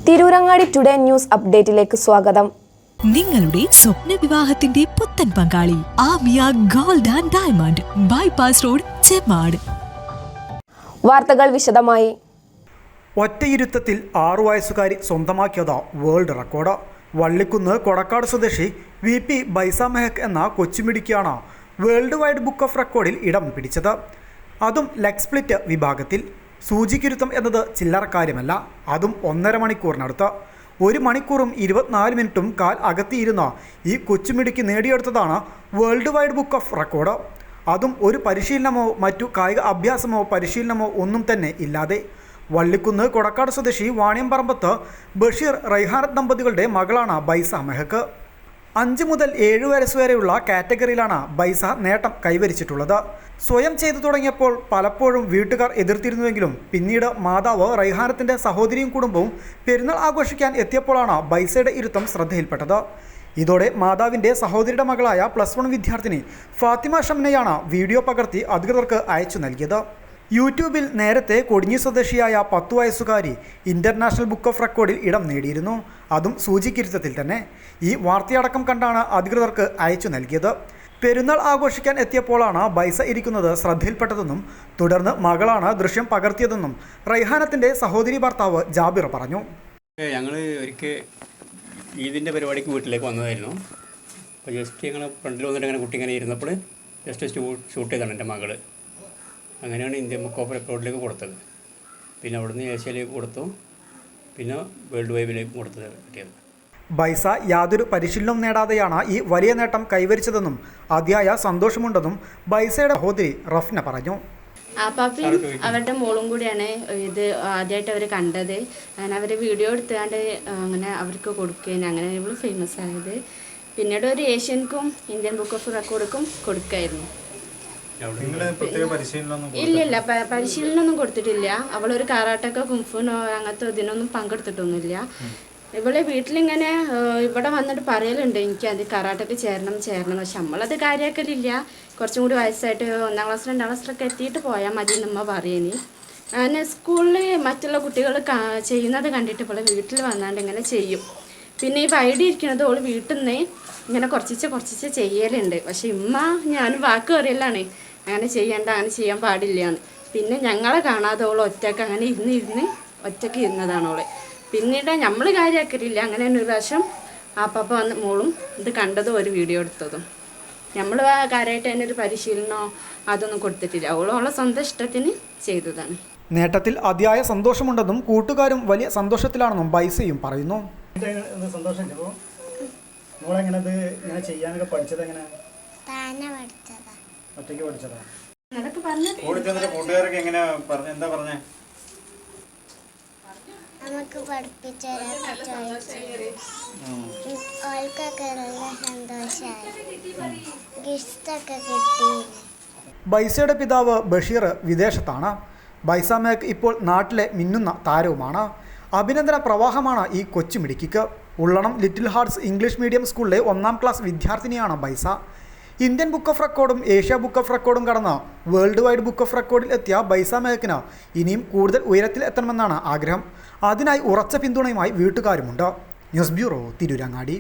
Tirurangadi today news അപ്ഡേറ്റിലേക്ക് സ്വാഗതം. നിങ്ങളുടെ സ്വപ്ന വിവാഹത്തിന്റെ പുത്തൻ പങ്കാളി Amiya gold and diamond bypass road Chemmad. വാർത്തകൾ വിശദമായി. ഒറ്റയിരുത്തത്തിൽ 6 വയസ്സുകാരി സ്വന്തമാക്കിയത് വേൾഡ് റെക്കോർഡ്. വള്ളിക്കുന്ന് കൊടക്കാട് സ്വദേശി VP ബൈസ മെഹക് എന്ന കൊച്ചുമിടുക്കിയാണ് വേൾഡ് വൈഡ് ബുക്ക് ഓഫ് റെക്കോർഡിൽ ഇടം പിടിച്ചത്. അതും ലെഗ് സ്പ്ലിറ്റ് വിഭാഗത്തിൽ. സൂചിക്കിരുത്തം എന്നത് ചില്ലറ കാര്യമല്ല, അതും 1.5 മണിക്കൂറിനടുത്ത്. 1 മണിക്കൂറും 24 മിനിറ്റും കാൽ അകത്തിയിരുന്ന ഈ കൊച്ചുമിടുക്കി നേടിയെടുത്തതാണ് world wide book of record. അതും ഒരു പരിശീലനമോ മറ്റു കായിക അഭ്യാസമോ പരിശീലനമോ ഒന്നും തന്നെ ഇല്ലാതെ. വള്ളിക്കുന്ന് കൊടക്കാട് സ്വദേശി വാണിയംപറമ്പത്ത് ബഷീർ റൈഹാനത്ത് ദമ്പതികളുടെ മകളാണ് ബൈസ മെഹക്. 5 മുതൽ 7 വയസ്സ് വരെയുള്ള കാറ്റഗറിയിലാണ് ബൈസ നേട്ടം കൈവരിച്ചിട്ടുള്ളത്. സ്വയം ചെയ്തു തുടങ്ങിയപ്പോൾ പലപ്പോഴും വീട്ടുകാർ എതിർത്തിരുന്നുവെങ്കിലും പിന്നീട് മാതാവ് റൈഹാനത്തിൻ്റെ സഹോദരിയും കുടുംബവും പെരുന്നാൾ ആഘോഷിക്കാൻ എത്തിയപ്പോഴാണ് ബൈസയുടെ ഇരുത്തം ശ്രദ്ധയിൽപ്പെട്ടത്. ഇതോടെ മാതാവിൻ്റെ സഹോദരിയുടെ മകളായ +1 വിദ്യാർത്ഥിനി ഫാത്തിമ ഷംനയാണ് വീഡിയോ പകർത്തി അധികൃതർക്ക് അയച്ചു നൽകിയത്. യൂട്യൂബിൽ നേരത്തെ കൊടിഞ്ഞി സ്വദേശിയായ 10 വയസ്സുകാരി ഇൻ്റർനാഷണൽ ബുക്ക് ഓഫ് റെക്കോർഡിൽ ഇടം നേടിയിരുന്നു, അതും സൂചിക്കിരുത്തത്തിൽ തന്നെ. ഈ വാർത്തയടക്കം കണ്ടാണ് അധികൃതർക്ക് അയച്ചു നൽകിയത്. പെരുന്നാൾ ആഘോഷിക്കാൻ എത്തിയപ്പോഴാണ് ബൈസ ഇരിക്കുന്നത് ശ്രദ്ധയിൽപ്പെട്ടതെന്നും തുടർന്ന് മകളാണ് ദൃശ്യം പകർത്തിയതെന്നും റൈഹാനത്തിൻ്റെ സഹോദരി ഭർത്താവ് ജാബിർ പറഞ്ഞു. ഞങ്ങൾ ഒരിക്കൽ ഈദിൻ്റെ പരിപാടിക്ക് വീട്ടിലേക്ക് വന്നതായിരുന്നു. അപ്പോൾ ജസ്റ്റ് ഞങ്ങൾ ഫ്രണ്ടിൽ വന്നിട്ട് അങ്ങനെ കുട്ടി ഇങ്ങനെ ഇരുന്നപ്പോൾ ജസ്റ്റ് ഷൂട്ട് ചെയ്താണ് എൻ്റെ മകൾ. അങ്ങനെയാണ് ഇന്ത്യൻ ബുക്ക് ഓഫ് റെക്കോർഡിലേക്ക് കൊടുത്തത്. പിന്നെ അവിടുന്ന് ഏഷ്യയിലേക്ക് കൊടുത്തു, പിന്നെ വേൾഡ് വൈഡിലേക്ക് കൊടുത്തത് കിട്ടിയത്. ബൈസ യാതൊരു പരിശീലനവും നേടാതെയാണ് ഈ വലിയ നേട്ടം കൈവരിച്ചതെന്നും അതിയായ സന്തോഷമുണ്ടെന്നും ബൈസയുടെ സഹോദരി റഫ്ന പറഞ്ഞു. പാപ്പയും അവരുടെ മോളും കൂടിയാണ് ഇത് ആദ്യമായിട്ട് അവർ കണ്ടത്. അങ്ങനെ അവർ വീഡിയോ എടുത്തുകൊണ്ട് അങ്ങനെ അവർക്ക് കൊടുക്കുകയും അങ്ങനെ ഇവൾ ഫേമസ് ആയത്. പിന്നീട് ഒരു ഏഷ്യൻക്കും ഇന്ത്യൻ ബുക്ക് ഓഫ് റെക്കോർഡുക്കും കൊടുക്കായിരുന്നു. ഇല്ലില്ല, പരിശീലനമൊന്നും കൊടുത്തിട്ടില്ല. അവളൊരു കാറാട്ടൊക്കെ കുംഫുനോ അങ്ങനത്തെ ഇതിനൊന്നും പങ്കെടുത്തിട്ടൊന്നുമില്ല. ഇവളെ വീട്ടിലിങ്ങനെ ഇവിടെ വന്നിട്ട് പറയലുണ്ട്, എനിക്ക് അത് കറാട്ടൊക്കെ ചേരണം. പക്ഷെ നമ്മളത് കാര്യമാക്കലില്ല. കുറച്ചും കൂടി വയസ്സായിട്ട് 1ാം ക്ലാസ് 2ാം ക്ലാസ്സിലൊക്കെ എത്തിയിട്ട് പോയാൽ മതി എന്നമ്മ പറയണി. അങ്ങനെ സ്കൂളിൽ മറ്റുള്ള കുട്ടികൾ ചെയ്യുന്നത് കണ്ടിട്ട് ഇവളെ വീട്ടിൽ വന്നാണ്ട് ഇങ്ങനെ ചെയ്യും. പിന്നെ ഈ വൈഡി ഇരിക്കുന്നത് ഓൾ വീട്ടിൽ നിന്ന് ഇങ്ങനെ കുറച്ച് ചെയ്യലുണ്ട്. പക്ഷെ ഇമ്മ ഞാനും വാക്ക് പറയലാണ്, അങ്ങനെ ചെയ്യണ്ട, അങ്ങനെ ചെയ്യാൻ പാടില്ലയെന്ന്. പിന്നെ ഞങ്ങളെ കാണാതെ ഓൾ ഒറ്റക്ക് അങ്ങനെ ഇരുന്ന് ഒറ്റക്ക് ഇരുന്നതാണ് ഓള്. പിന്നീട് നമ്മൾ കാര്യമാക്കലില്ല. അങ്ങനെ ഒരു പ്രാവശ്യം പാപ്പ വന്ന് മോളും ഇത് കണ്ടതും ഒരു വീഡിയോ എടുത്തതും. നമ്മൾ കാര്യമായിട്ട് തന്നെ ഒരു പരിശീലനമോ അതൊന്നും കൊടുത്തിട്ടില്ല. ഓളോളെ സ്വന്തം ഇഷ്ടത്തിന് ചെയ്തതാണ്. നേട്ടത്തിൽ അതിയായ സന്തോഷമുണ്ടെന്നും കൂട്ടുകാരും വലിയ സന്തോഷത്തിലാണെന്നും ബൈസയും പറയുന്നു. നമുക്ക് പഠിപ്പിച്ചവരൊക്കെ ചോദിച്ചൊക്കെ നല്ല സന്തോഷമായി. ഗിഫ്റ്റൊക്കെ കിട്ടി. ബൈസയുടെ പിതാവ് ബഷീർ വിദേശത്താണ്. ബൈസ മെഹക് ഇപ്പോൾ നാട്ടിലെ മിന്നുന്ന താരവുമാണ്. അഭിനന്ദന പ്രവാഹമാണ് ഈ കൊച്ചുമിടുക്കിക്ക്. Ullanam little hearts English medium സ്കൂളിലെ 1ാം ക്ലാസ് വിദ്യാർത്ഥിനിയാണ് ബൈസ. ഇന്ത്യൻ ബുക്ക് ഓഫ് റെക്കോർഡും ഏഷ്യ ബുക്ക് ഓഫ് റെക്കോർഡും കടന്ന് വേൾഡ് വൈഡ് ബുക്ക് ഓഫ് റെക്കോർഡിൽ എത്തിയ ബൈസ മെഹക്കിന് ഇനിയും കൂടുതൽ ഉയരത്തിൽ എത്തണമെന്നാണ് ആഗ്രഹം. അതിനായി ഉറച്ച പിന്തുണയുമായി വീട്ടുകാരുമുണ്ട്. News bureau, Tirurangadi.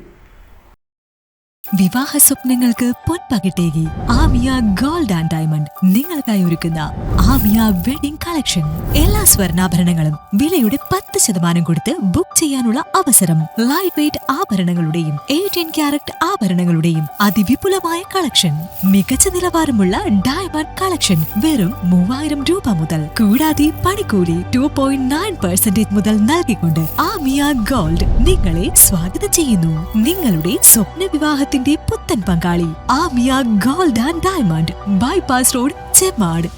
വിവാഹ സ്വപ്നങ്ങൾക്ക് പൊൻപകിട്ടേകി ആമിയ ഗോൾഡ് ആൻഡ് ഡയമണ്ട് നിങ്ങൾക്കായി ഒരുക്കുന്ന ആമിയ വെഡിംഗ് കളക്ഷൻ. എല്ലാ സ്വർണ്ണാഭരണങ്ങളും വിലയുടെ 10% കൊടുത്ത് ബുക്ക് ചെയ്യാനുള്ള അവസരം. ലൈറ്റ് വെയ്റ്റ് ആഭരണങ്ങളുടെയും 18 ക്യാരറ്റ് ആഭരണങ്ങളുടെയും അതിവിപുലമായ കളക്ഷൻ. മികച്ച നിലവാരമുള്ള ഡയമണ്ട് കളക്ഷൻ വെറും 3000 രൂപ മുതൽ. കൂടാതെ പണിക്കൂലി 2.9% മുതൽ നൽകിക്കൊണ്ട് ആമിയ ഗോൾഡ് നിങ്ങളെ സ്വാഗതം ചെയ്യുന്നു. നിങ്ങളുടെ സ്വപ്ന വിവാഹത്തിന്റെ പുത്തൻ പങ്കാളി Amiya gold and diamond bypass road Chemmad.